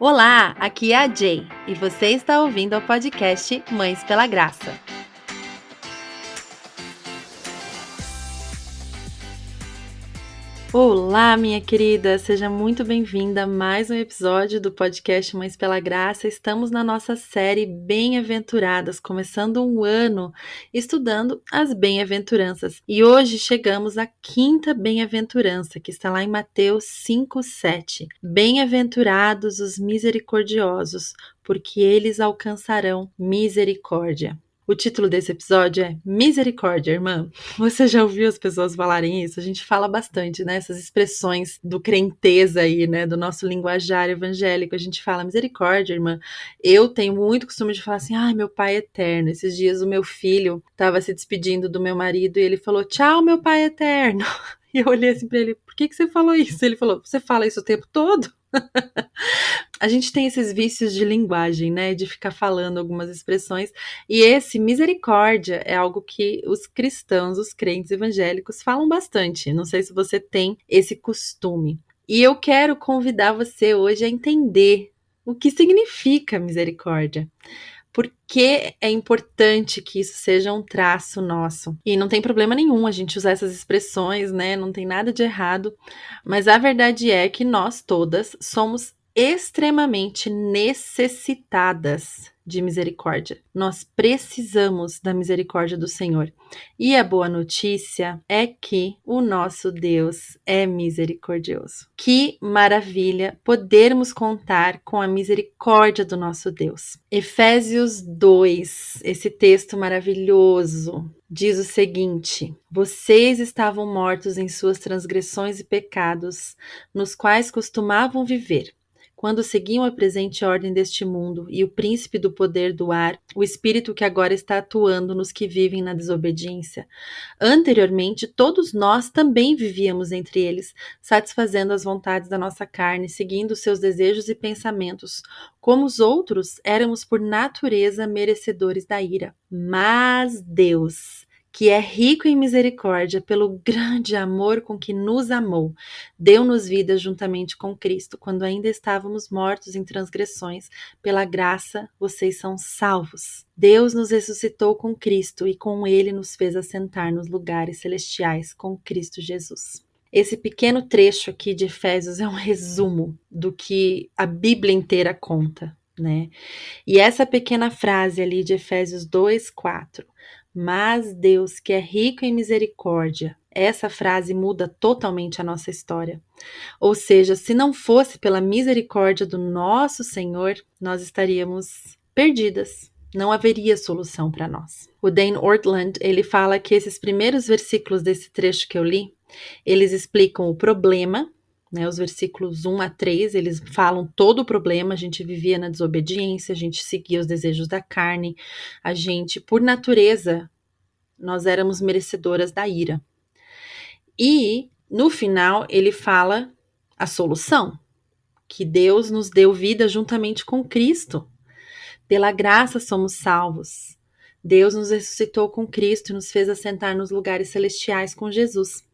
Olá, aqui é a Jay e você está ouvindo o podcast Mães pela Graça. Olá, minha querida, seja muito bem-vinda a mais um episódio do podcast Mães pela Graça. Estamos na nossa série Bem-aventuradas, começando um ano estudando as bem-aventuranças. E hoje chegamos à quinta bem-aventurança, que está lá em Mateus 5:7. Bem-aventurados os misericordiosos, porque eles alcançarão misericórdia. O título desse episódio é Misericórdia, irmã. Você já ouviu as pessoas falarem isso? A gente fala bastante, né? Essas expressões do crenteza aí, né? Do nosso linguajar evangélico. A gente fala misericórdia, irmã. Eu tenho muito costume de falar assim, ai, meu pai é eterno. Esses dias o meu filho estava se despedindo do meu marido e ele falou, tchau, meu pai é eterno. E eu olhei assim pra ele, por que você falou isso? Ele falou, você fala isso o tempo todo? A gente tem esses vícios de linguagem, né? De ficar falando algumas expressões. E esse misericórdia é algo que os cristãos, os crentes evangélicos falam bastante. Não sei se você tem esse costume. E eu quero convidar você hoje a entender o que significa misericórdia. Por que é importante que isso seja um traço nosso? E não tem problema nenhum a gente usar essas expressões, né? Não tem nada de errado. Mas a verdade é que nós todas somos extremamente necessitadas de misericórdia. Nós precisamos da misericórdia do Senhor. E a boa notícia é que o nosso Deus é misericordioso. Que maravilha podermos contar com a misericórdia do nosso Deus. Efésios 2, esse texto maravilhoso, diz o seguinte: vocês estavam mortos em suas transgressões e pecados, nos quais costumavam viver, quando seguiam a presente ordem deste mundo e o príncipe do poder do ar, o espírito que agora está atuando nos que vivem na desobediência. Anteriormente, todos nós também vivíamos entre eles, satisfazendo as vontades da nossa carne, seguindo seus desejos e pensamentos. Como os outros, éramos por natureza merecedores da ira. Mas Deus, que é rico em misericórdia, pelo grande amor com que nos amou, deu-nos vida juntamente com Cristo, quando ainda estávamos mortos em transgressões. Pela graça, vocês são salvos. Deus nos ressuscitou com Cristo e com Ele nos fez assentar nos lugares celestiais com Cristo Jesus. Esse pequeno trecho aqui de Efésios é um resumo do que a Bíblia inteira conta, né? E essa pequena frase ali de Efésios 2:4, mas Deus, que é rico em misericórdia, essa frase muda totalmente a nossa história. Ou seja, se não fosse pela misericórdia do nosso Senhor, nós estaríamos perdidas. Não haveria solução para nós. O Dane Ortlund, ele fala que esses primeiros versículos desse trecho que eu li, eles explicam o problema, né, os versículos 1 a 3, eles falam todo o problema. A gente vivia na desobediência, a gente seguia os desejos da carne, a gente, por natureza, nós éramos merecedoras da ira. E, no final, ele fala a solução, que Deus nos deu vida juntamente com Cristo. Pela graça somos salvos. Deus nos ressuscitou com Cristo e nos fez assentar nos lugares celestiais com Jesus.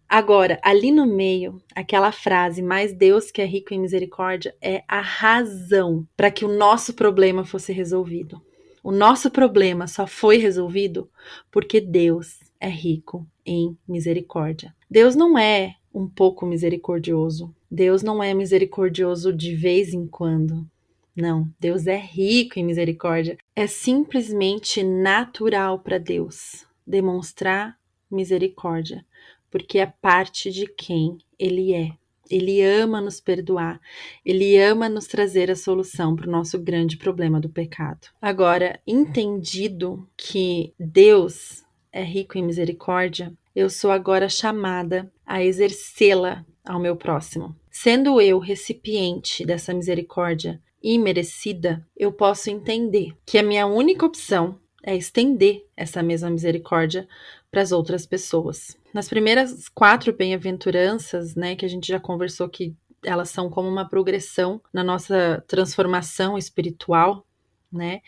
Agora, ali no meio, aquela frase, mas Deus que é rico em misericórdia, é a razão para que o nosso problema fosse resolvido. O nosso problema só foi resolvido porque Deus é rico em misericórdia. Deus não é um pouco misericordioso. Deus não é misericordioso de vez em quando. Não, Deus é rico em misericórdia. É simplesmente natural para Deus demonstrar misericórdia, porque é parte de quem Ele é. Ele ama nos perdoar, Ele ama nos trazer a solução para o nosso grande problema do pecado. Agora, entendido que Deus é rico em misericórdia, eu sou agora chamada a exercê-la ao meu próximo. Sendo eu recipiente dessa misericórdia imerecida, eu posso entender que a minha única opção é estender essa mesma misericórdia para as outras pessoas. Nas primeiras 4 bem-aventuranças, né, que a gente já conversou, que elas são como uma progressão na nossa transformação espiritual, né?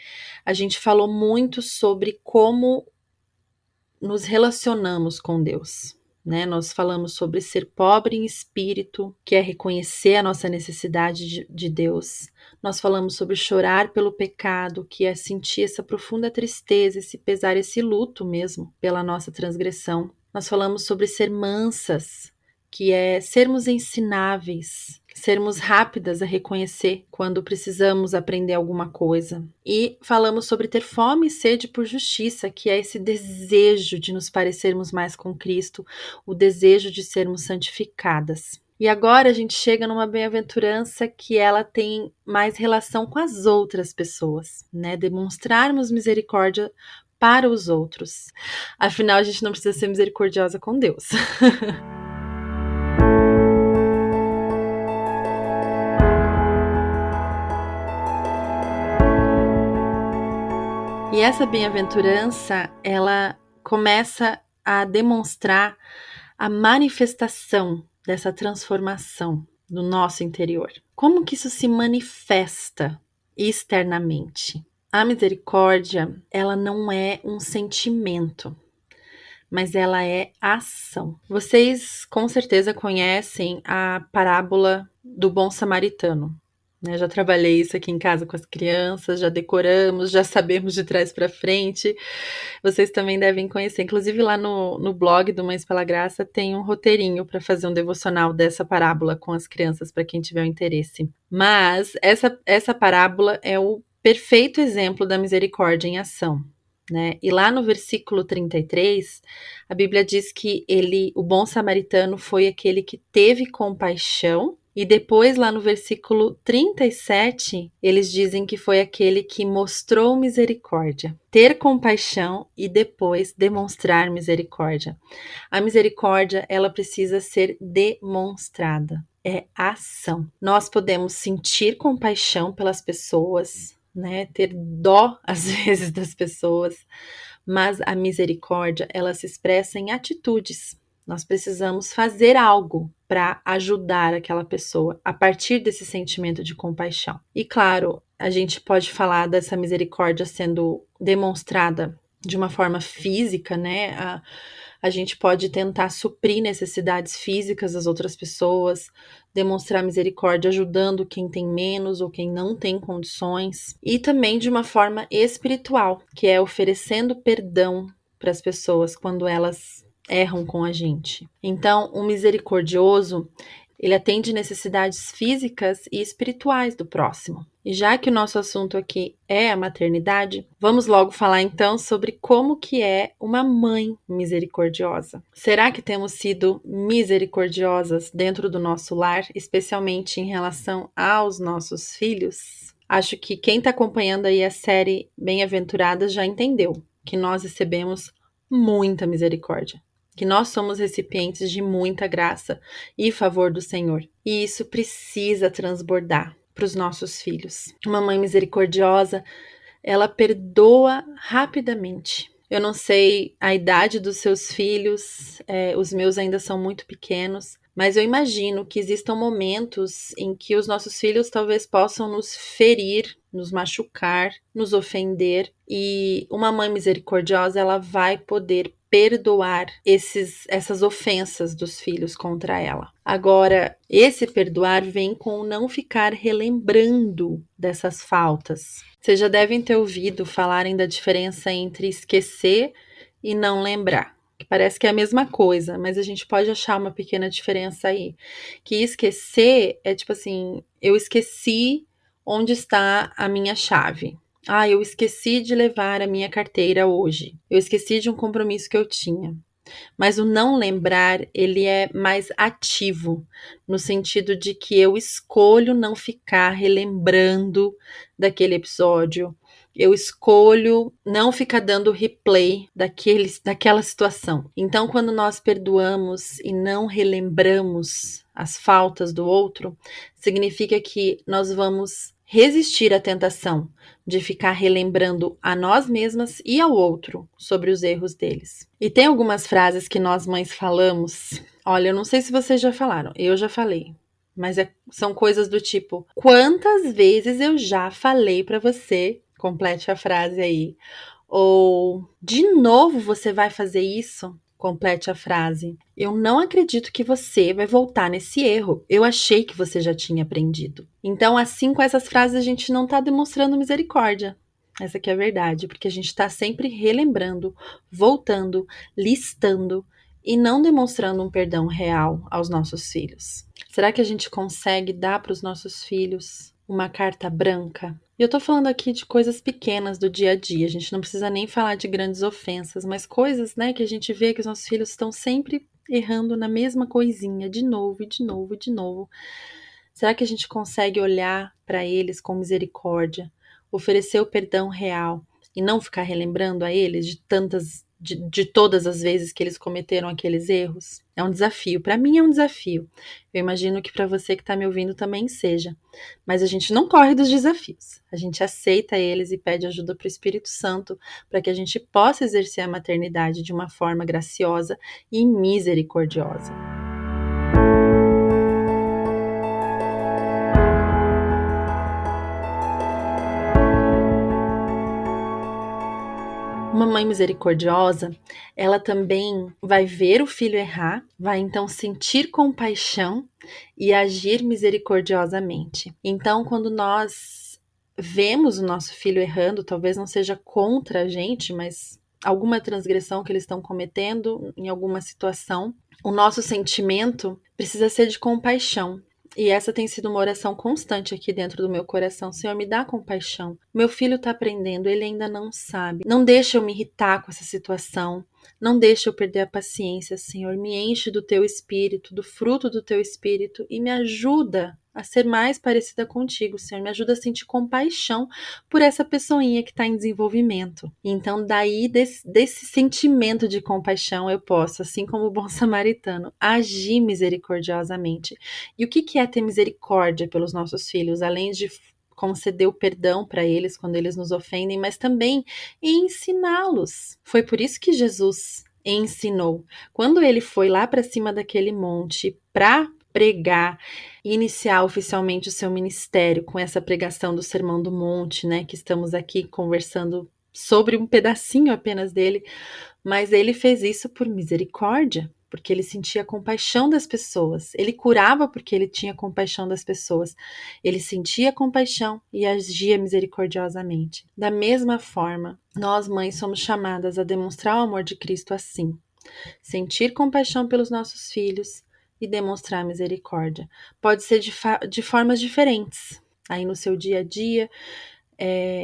A gente falou muito sobre como nos relacionamos com Deus, né? Nós falamos sobre ser pobre em espírito, que é reconhecer a nossa necessidade de Deus. Nós falamos sobre chorar pelo pecado, que é sentir essa profunda tristeza, esse pesar, esse luto mesmo pela nossa transgressão. Nós falamos sobre ser mansas, que é sermos ensináveis, sermos rápidas a reconhecer quando precisamos aprender alguma coisa. E falamos sobre ter fome e sede por justiça, que é esse desejo de nos parecermos mais com Cristo, o desejo de sermos santificadas. E agora a gente chega numa bem-aventurança que ela tem mais relação com as outras pessoas, né? Demonstrarmos misericórdia para os outros. Afinal, a gente não precisa ser misericordiosa com Deus. E essa bem-aventurança, ela começa a demonstrar a manifestação dessa transformação no nosso interior. Como que isso se manifesta externamente? A misericórdia, ela não é um sentimento, mas ela é ação. Vocês com certeza conhecem a parábola do bom samaritano. Já trabalhei isso aqui em casa com as crianças, já decoramos, já sabemos de trás para frente. Vocês também devem conhecer. Inclusive, lá no blog do Mães pela Graça tem um roteirinho para fazer um devocional dessa parábola com as crianças, para quem tiver interesse. Mas essa parábola é o perfeito exemplo da misericórdia em ação. Né? E lá no versículo 33, a Bíblia diz que o bom samaritano, foi aquele que teve compaixão. E depois, lá no versículo 37, eles dizem que foi aquele que mostrou misericórdia. Ter compaixão e depois demonstrar misericórdia. A misericórdia, ela precisa ser demonstrada. É ação. Nós podemos sentir compaixão pelas pessoas, né? Ter dó, às vezes, das pessoas. Mas a misericórdia, ela se expressa em atitudes. Nós precisamos fazer algo para ajudar aquela pessoa a partir desse sentimento de compaixão. E claro, a gente pode falar dessa misericórdia sendo demonstrada de uma forma física, né? A gente pode tentar suprir necessidades físicas das outras pessoas, demonstrar misericórdia ajudando quem tem menos ou quem não tem condições. E também de uma forma espiritual, que é oferecendo perdão para as pessoas quando elas erram com a gente. Então, o misericordioso, ele atende necessidades físicas e espirituais do próximo. E já que o nosso assunto aqui é a maternidade, vamos logo falar então sobre como que é uma mãe misericordiosa. Será que temos sido misericordiosas dentro do nosso lar, especialmente em relação aos nossos filhos? Acho que quem está acompanhando aí a série Bem-aventuradas já entendeu que nós recebemos muita misericórdia, que nós somos recipientes de muita graça e favor do Senhor. E isso precisa transbordar para os nossos filhos. Uma mãe misericordiosa, ela perdoa rapidamente. Eu não sei a idade dos seus filhos, os meus ainda são muito pequenos, mas eu imagino que existam momentos em que os nossos filhos talvez possam nos ferir, nos machucar, nos ofender, e uma mãe misericordiosa, ela vai poder perdoar essas ofensas dos filhos contra ela. Agora, esse perdoar vem com não ficar relembrando dessas faltas. Vocês já devem ter ouvido falarem da diferença entre esquecer e não lembrar, que parece que é a mesma coisa, mas a gente pode achar uma pequena diferença aí. Que esquecer é tipo assim, eu esqueci onde está a minha chave. Eu esqueci de levar a minha carteira hoje. Eu esqueci de um compromisso que eu tinha. Mas o não lembrar, ele é mais ativo, no sentido de que eu escolho não ficar relembrando daquele episódio. Eu escolho não ficar dando replay daquela situação. Então, quando nós perdoamos e não relembramos as faltas do outro, significa que nós vamos resistir à tentação de ficar relembrando a nós mesmas e ao outro sobre os erros deles. E tem algumas frases que nós mães falamos. Olha, eu não sei se vocês já falaram, eu já falei. Mas são coisas do tipo: quantas vezes eu já falei para você? Complete a frase aí. Ou, de novo você vai fazer isso? Complete a frase. Eu não acredito que você vai voltar nesse erro. Eu achei que você já tinha aprendido. Então, assim, com essas frases, a gente não está demonstrando misericórdia. Essa aqui é a verdade, porque a gente está sempre relembrando, voltando, listando e não demonstrando um perdão real aos nossos filhos. Será que a gente consegue dar para os nossos filhos uma carta branca? E eu tô falando aqui de coisas pequenas do dia a dia, a gente não precisa nem falar de grandes ofensas, mas coisas, né, que a gente vê que os nossos filhos estão sempre errando na mesma coisinha, de novo e de novo e de novo. Será que a gente consegue olhar para eles com misericórdia, oferecer o perdão real e não ficar relembrando a eles de todas as vezes que eles cometeram aqueles erros? É um desafio. Para mim é um desafio. Eu imagino que para você que está me ouvindo também seja. Mas a gente não corre dos desafios. A gente aceita eles e pede ajuda para o Espírito Santo para que a gente possa exercer a maternidade de uma forma graciosa e misericordiosa. Uma mãe misericordiosa, ela também vai ver o filho errar, vai então sentir compaixão e agir misericordiosamente. Então, quando nós vemos o nosso filho errando, talvez não seja contra a gente, mas alguma transgressão que eles estão cometendo em alguma situação, o nosso sentimento precisa ser de compaixão. E essa tem sido uma oração constante aqui dentro do meu coração. Senhor, me dá compaixão. Meu filho está aprendendo, ele ainda não sabe. Não deixa eu me irritar com essa situação. Não deixa eu perder a paciência, Senhor. Me enche do teu espírito, do fruto do teu espírito e me ajuda a ser mais parecida contigo, Senhor. Me ajuda a sentir compaixão por essa pessoinha que está em desenvolvimento. Então, daí, desse sentimento de compaixão, eu posso, assim como o bom samaritano, agir misericordiosamente. E o que é ter misericórdia pelos nossos filhos, além de conceder o perdão para eles quando eles nos ofendem, mas também ensiná-los. Foi por isso que Jesus ensinou. Quando ele foi lá para cima daquele monte para pregar e iniciar oficialmente o seu ministério com essa pregação do Sermão do Monte, né, que estamos aqui conversando sobre um pedacinho apenas dele, mas ele fez isso por misericórdia, porque ele sentia compaixão das pessoas. Ele curava porque ele tinha compaixão das pessoas. Ele sentia compaixão e agia misericordiosamente. Da mesma forma, nós mães somos chamadas a demonstrar o amor de Cristo assim. Sentir compaixão pelos nossos filhos e demonstrar misericórdia. Pode ser de formas diferentes. Aí no seu dia a dia,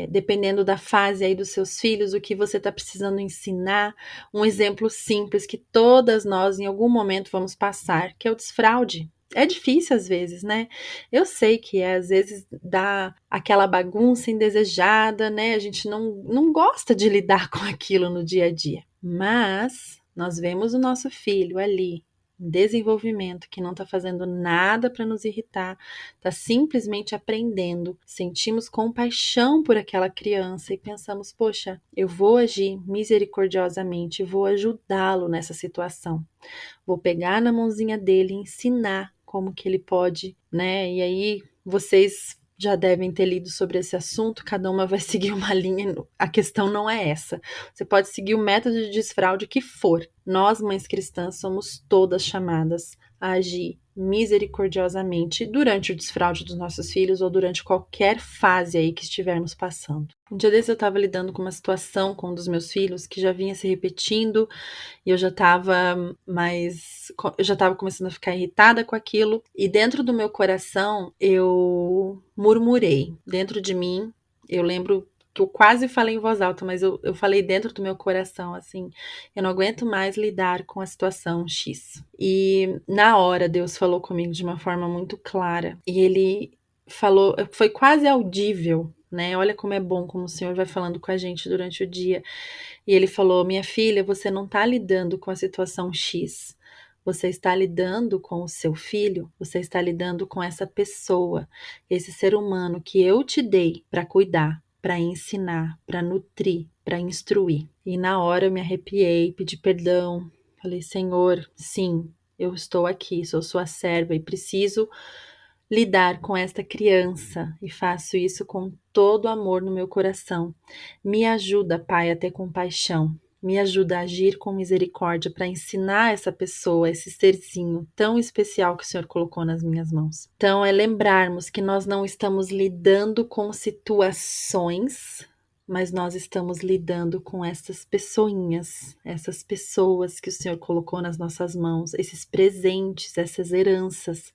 dependendo da fase aí dos seus filhos, o que você está precisando ensinar. Um exemplo simples que todas nós em algum momento vamos passar, que é o desfraude. É difícil às vezes, né? Eu sei que às vezes dá aquela bagunça indesejada, né? A gente não gosta de lidar com aquilo no dia a dia. Mas nós vemos o nosso filho ali, em desenvolvimento, que não está fazendo nada para nos irritar, está simplesmente aprendendo. Sentimos compaixão por aquela criança e pensamos: poxa, eu vou agir misericordiosamente, vou ajudá-lo nessa situação. Vou pegar na mãozinha dele e ensinar como que ele pode, né? E aí vocês já devem ter lido sobre esse assunto, cada uma vai seguir uma linha, a questão não é essa. Você pode seguir o método de desfraude que for. Nós, mães cristãs, somos todas chamadas a agir misericordiosamente durante o desfraude dos nossos filhos ou durante qualquer fase aí que estivermos passando. Um dia desse eu estava lidando com uma situação com um dos meus filhos que já vinha se repetindo e eu já estava começando a ficar irritada com aquilo e dentro do meu coração eu murmurei. Dentro de mim, eu lembro que eu quase falei em voz alta, mas eu falei dentro do meu coração, assim, eu não aguento mais lidar com a situação X. E na hora Deus falou comigo de uma forma muito clara. E ele falou, foi quase audível, né? Olha como é bom como o Senhor vai falando com a gente durante o dia. E ele falou: minha filha, você não está lidando com a situação X. Você está lidando com o seu filho, você está lidando com essa pessoa, esse ser humano que eu te dei para cuidar, para ensinar, para nutrir, para instruir. E na hora eu me arrepiei, pedi perdão, falei: Senhor, sim, eu estou aqui, sou sua serva e preciso lidar com esta criança e faço isso com todo amor no meu coração. Me ajuda, Pai, a ter compaixão. Me ajuda a agir com misericórdia para ensinar essa pessoa, esse serzinho tão especial que o Senhor colocou nas minhas mãos. Então, é lembrarmos que nós não estamos lidando com situações, mas nós estamos lidando com essas pessoinhas, essas pessoas que o Senhor colocou nas nossas mãos, esses presentes, essas heranças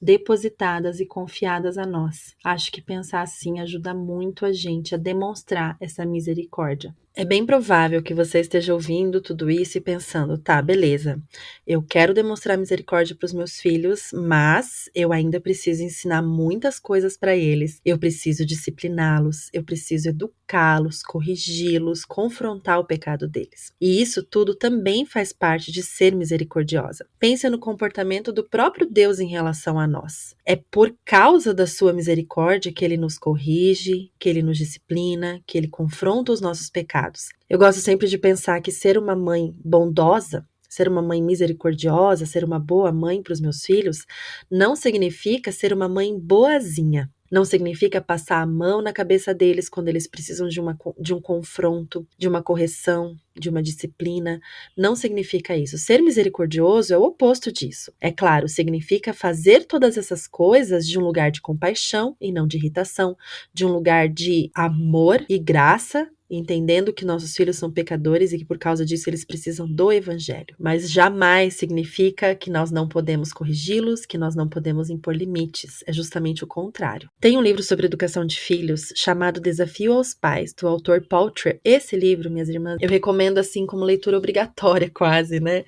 depositadas e confiadas a nós. Acho que pensar assim ajuda muito a gente a demonstrar essa misericórdia. É bem provável que você esteja ouvindo tudo isso e pensando, tá, beleza, eu quero demonstrar misericórdia para os meus filhos, mas eu ainda preciso ensinar muitas coisas para eles. Eu preciso discipliná-los, eu preciso educá-los, corrigi-los, confrontar o pecado deles. E isso tudo também faz parte de ser misericordiosa. Pensa no comportamento do próprio Deus em relação a nós. É por causa da sua misericórdia que ele nos corrige, que ele nos disciplina, que ele confronta os nossos pecados. Eu gosto sempre de pensar que ser uma mãe bondosa, ser uma mãe misericordiosa, ser uma boa mãe para os meus filhos, não significa ser uma mãe boazinha. Não significa passar a mão na cabeça deles quando eles precisam de um confronto, de uma correção, de uma disciplina. Não significa isso. Ser misericordioso é o oposto disso. É claro, significa fazer todas essas coisas de um lugar de compaixão e não de irritação, de um lugar de amor e graça, entendendo que nossos filhos são pecadores e que por causa disso eles precisam do evangelho. Mas jamais significa que nós não podemos corrigi-los, que nós não podemos impor limites. É justamente o contrário. Tem um livro sobre educação de filhos chamado Desafio aos Pais, do autor Paul Tripp. Esse livro, minhas irmãs, eu recomendo assim como leitura obrigatória quase, né?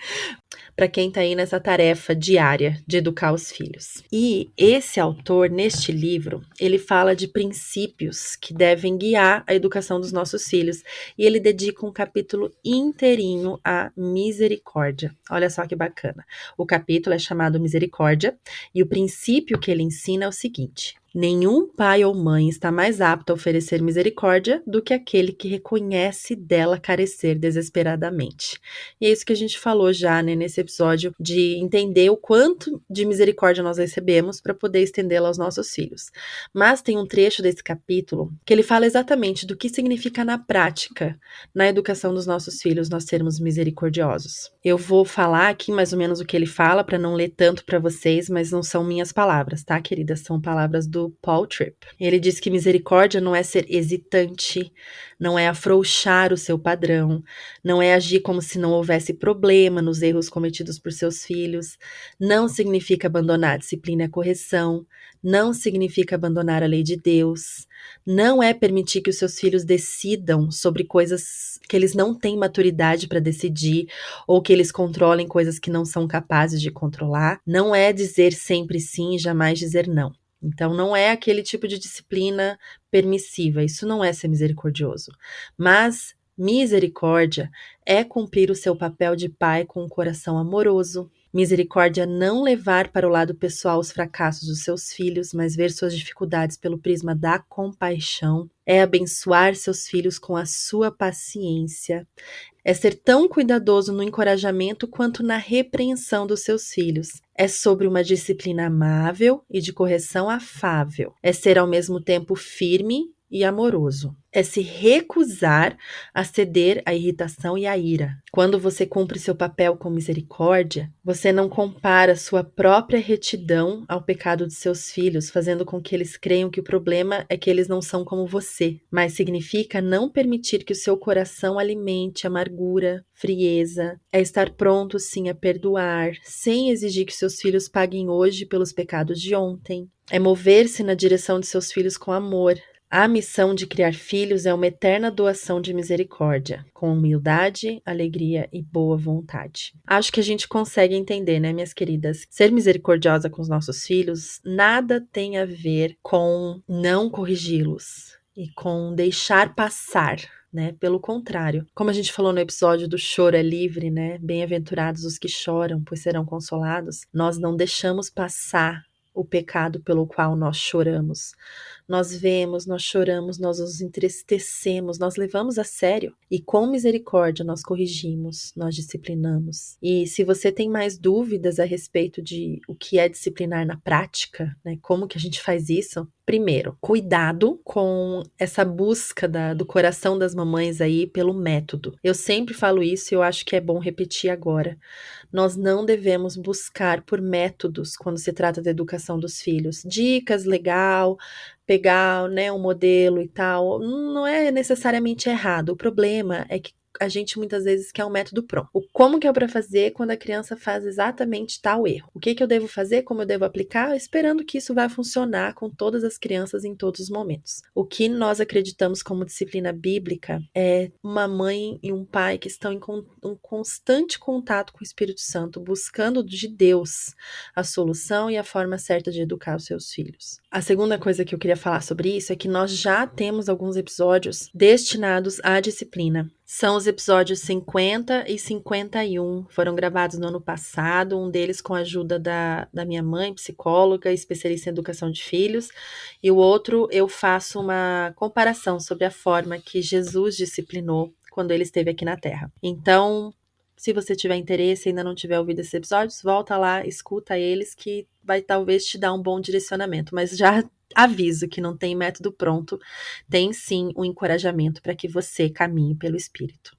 Para quem está aí nessa tarefa diária de educar os filhos. E esse autor, neste livro, ele fala de princípios que devem guiar a educação dos nossos filhos. E ele dedica um capítulo inteirinho à misericórdia. Olha só que bacana. O capítulo é chamado Misericórdia e o princípio que ele ensina é o seguinte: nenhum pai ou mãe está mais apto a oferecer misericórdia do que aquele que reconhece dela carecer desesperadamente. E é isso que a gente falou já, né, nesse episódio, de entender o quanto de misericórdia nós recebemos para poder estendê-la aos nossos filhos. Mas tem um trecho desse capítulo que ele fala exatamente do que significa na prática, na educação dos nossos filhos, nós sermos misericordiosos. Eu vou falar aqui mais ou menos o que ele fala para não ler tanto para vocês, mas não são minhas palavras, tá, queridas? São palavras do Paul Tripp. Ele diz que misericórdia não é ser hesitante, não é afrouxar o seu padrão, não é agir como se não houvesse problema nos erros cometidos por seus filhos, não significa abandonar a disciplina e a correção, não significa abandonar a lei de Deus, não é permitir que os seus filhos decidam sobre coisas que eles não têm maturidade para decidir ou que eles controlem coisas que não são capazes de controlar, não é dizer sempre sim e jamais dizer não. Então, não é aquele tipo de disciplina permissiva, isso não é ser misericordioso. Mas misericórdia é cumprir o seu papel de pai com um coração amoroso. Misericórdia é não levar para o lado pessoal os fracassos dos seus filhos, mas ver suas dificuldades pelo prisma da compaixão. É abençoar seus filhos com a sua paciência. É ser tão cuidadoso no encorajamento quanto na repreensão dos seus filhos. É sobre uma disciplina amável e de correção afável. É ser ao mesmo tempo firme e amoroso. É se recusar a ceder à irritação e à ira. Quando você cumpre seu papel com misericórdia, você não compara sua própria retidão ao pecado de seus filhos, fazendo com que eles creiam que o problema é que eles não são como você, mas significa não permitir que o seu coração alimente amargura, frieza, é estar pronto sim a perdoar, sem exigir que seus filhos paguem hoje pelos pecados de ontem, é mover-se na direção de seus filhos com amor. A missão de criar filhos é uma eterna doação de misericórdia, com humildade, alegria e boa vontade. Acho que a gente consegue entender, né, minhas queridas? Ser misericordiosa com os nossos filhos nada tem a ver com não corrigi-los e com deixar passar, né? Pelo contrário, como a gente falou no episódio do choro é livre, né? Bem-aventurados os que choram, pois serão consolados. Nós não deixamos passar o pecado pelo qual nós choramos. Nós vemos, nós choramos, nós nos entristecemos, nós levamos a sério e com misericórdia nós corrigimos, nós disciplinamos. E se você tem mais dúvidas a respeito de o que é disciplinar na prática, né, como que a gente faz isso, primeiro, cuidado com essa busca do coração das mamães aí pelo método. Eu sempre falo isso e eu acho que é bom repetir agora. Nós não devemos buscar por métodos quando se trata da educação dos filhos. Dicas, legal, pegar, né, um modelo e tal, não é necessariamente errado. O problema é que a gente muitas vezes quer um método pronto. O como que é para fazer quando a criança faz exatamente tal erro? O que que eu devo fazer, como eu devo aplicar, esperando que isso vai funcionar com todas as crianças em todos os momentos. O que nós acreditamos como disciplina bíblica é uma mãe e um pai que estão em um constante contato com o Espírito Santo, buscando de Deus a solução e a forma certa de educar os seus filhos. A segunda coisa que eu queria falar sobre isso é que nós já temos alguns episódios destinados à disciplina. São os episódios 50 e 51, foram gravados no ano passado, um deles com a ajuda da minha mãe, psicóloga, especialista em educação de filhos, e o outro eu faço uma comparação sobre a forma que Jesus disciplinou quando ele esteve aqui na Terra. Então, se você tiver interesse e ainda não tiver ouvido esses episódios, volta lá, escuta eles que vai talvez te dar um bom direcionamento, mas já aviso que não tem método pronto, tem sim um encorajamento para que você caminhe pelo Espírito.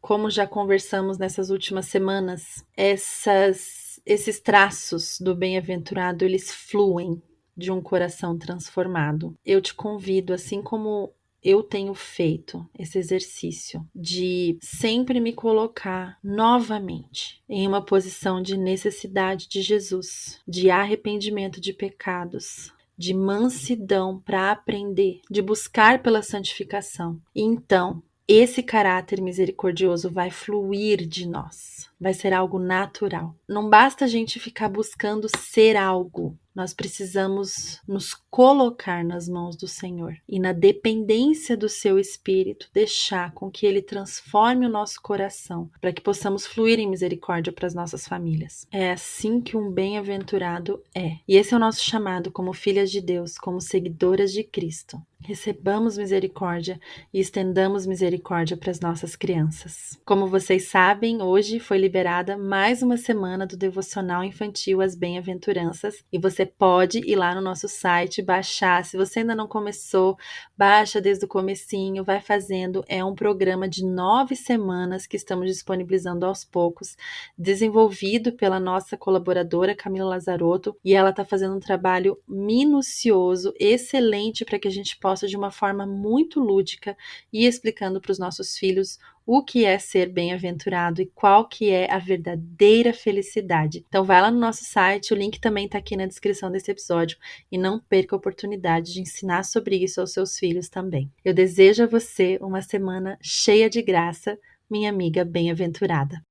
Como já conversamos nessas últimas semanas, esses traços do bem-aventurado, eles fluem de um coração transformado. Eu te convido, assim como eu tenho feito esse exercício de sempre me colocar novamente em uma posição de necessidade de Jesus, de arrependimento de pecados, de mansidão para aprender, de buscar pela santificação. Então, esse caráter misericordioso vai fluir de nós, vai ser algo natural. Não basta a gente ficar buscando ser algo, nós precisamos nos colocar nas mãos do Senhor e na dependência do seu Espírito, deixar com que Ele transforme o nosso coração, para que possamos fluir em misericórdia para as nossas famílias. É assim que um bem-aventurado é. E esse é o nosso chamado como filhas de Deus, como seguidoras de Cristo. Recebamos misericórdia e estendamos misericórdia para as nossas crianças. Como vocês sabem, hoje foi liberada mais uma semana do devocional infantil As Bem-aventuranças e você pode ir lá no nosso site, baixar. Se você ainda não começou, baixa desde o comecinho, vai fazendo. É um programa de 9 semanas que estamos disponibilizando aos poucos, desenvolvido pela nossa colaboradora Camila Lazarotto, e ela está fazendo um trabalho minucioso, excelente, para que a gente possa de uma forma muito lúdica e explicando para os nossos filhos o que é ser bem-aventurado e qual que é a verdadeira felicidade. Então vai lá no nosso site, o link também está aqui na descrição desse episódio e não perca a oportunidade de ensinar sobre isso aos seus filhos também. Eu desejo a você uma semana cheia de graça, minha amiga bem-aventurada.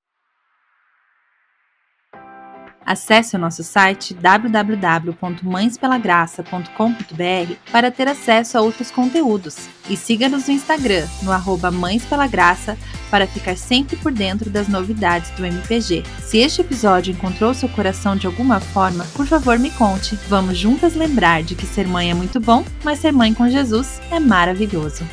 Acesse o nosso site www.mãespelagraça.com.br para ter acesso a outros conteúdos e siga-nos no Instagram, no @mãespelagraça, para ficar sempre por dentro das novidades do MPG. Se este episódio encontrou seu coração de alguma forma, por favor me conte. Vamos juntas lembrar de que ser mãe é muito bom, mas ser mãe com Jesus é maravilhoso.